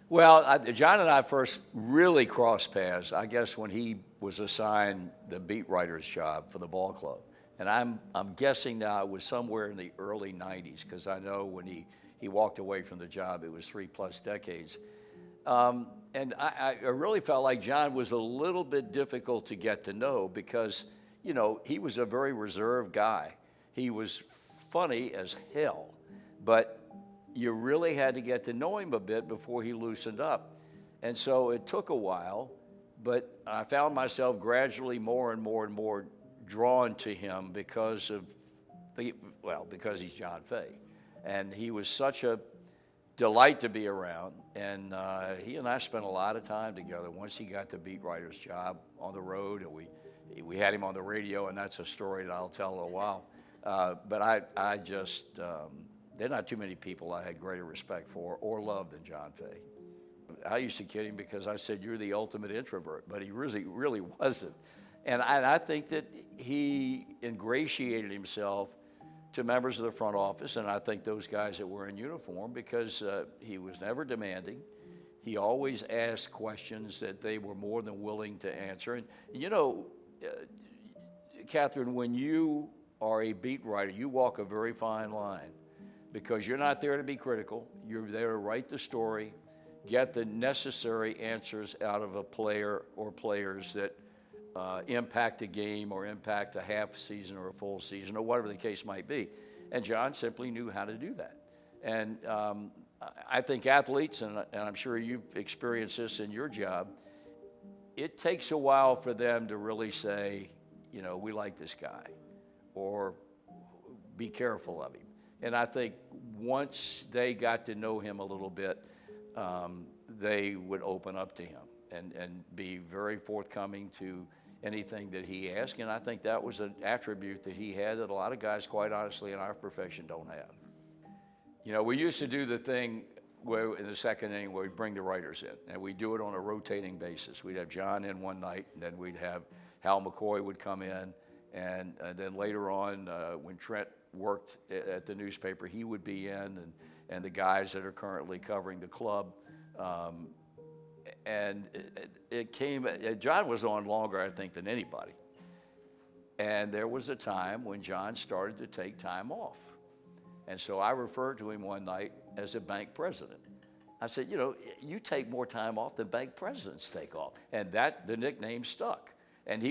Well, John and I first really crossed paths, I guess, when he was assigned the beat writer's job for the ball club. And I'm guessing now it was somewhere in the early 90s, because I know when he walked away from the job, it was 3+ decades. And I really felt like John was a little bit difficult to get to know because, you know, he was a very reserved guy. He was funny as hell, but you really had to get to know him a bit before he loosened up. And so it took a while, but I found myself gradually more and more and more drawn to him because because he's John Fay. And he was such a delight to be around. And he and I spent a lot of time together once he got the beat writer's job on the road. And we had him on the radio, and that's a story that I'll tell in a while. But I just, there are not too many people I had greater respect for or love than John Fay. I used to kid him because I said, "You're the ultimate introvert," but he really wasn't. And I think that he ingratiated himself to members of the front office, and I think those guys that were in uniform, because he was never demanding. He always asked questions that they were more than willing to answer. And you know, Catherine, when you are a beat writer, you walk a very fine line, because you're not there to be critical. You're there to write the story, get the necessary answers out of a player or players that impact a game or impact a half season or a full season or whatever the case might be. And John simply knew how to do that. And I think athletes, and I'm sure you've experienced this in your job, it takes a while for them to really say, you know, we like this guy, or be careful of him. And I think once they got to know him a little bit, they would open up to him and be very forthcoming to anything that he asked. And I think that was an attribute that he had that a lot of guys, quite honestly, in our profession don't have. You know, we used to do the thing where in the second inning where we'd bring the writers in, and we'd do it on a rotating basis. We'd have John in one night, and then we'd have Hal McCoy would come in, and then later on, when Trent worked at the newspaper, he would be in, and the guys that are currently covering the club. And it came, John was on longer, I think, than anybody. And there was a time when John started to take time off. And so I referred to him one night as a bank president. I said, you know, you take more time off than bank presidents take off. And the nickname stuck. And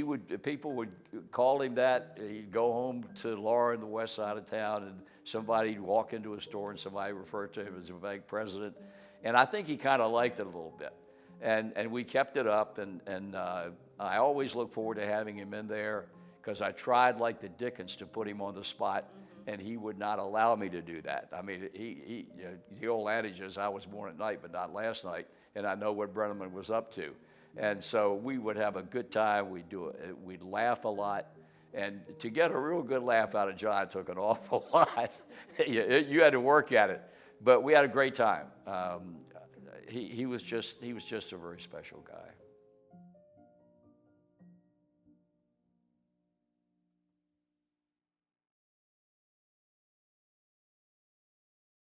people would call him that. He'd go home to Laura in the west side of town, and somebody'd walk into a store and somebody referred to him as a bank president. And I think he kind of liked it a little bit. And we kept it up, and I always look forward to having him in there, because I tried like the Dickens to put him on the spot, and he would not allow me to do that. I mean, you know, the old adage is, I was born at night, but not last night, and I know what Brenneman was up to. And so we would have a good time. We'd laugh a lot. And to get a real good laugh out of John took an awful lot. You had to work at it. But we had a great time. He was just a very special guy.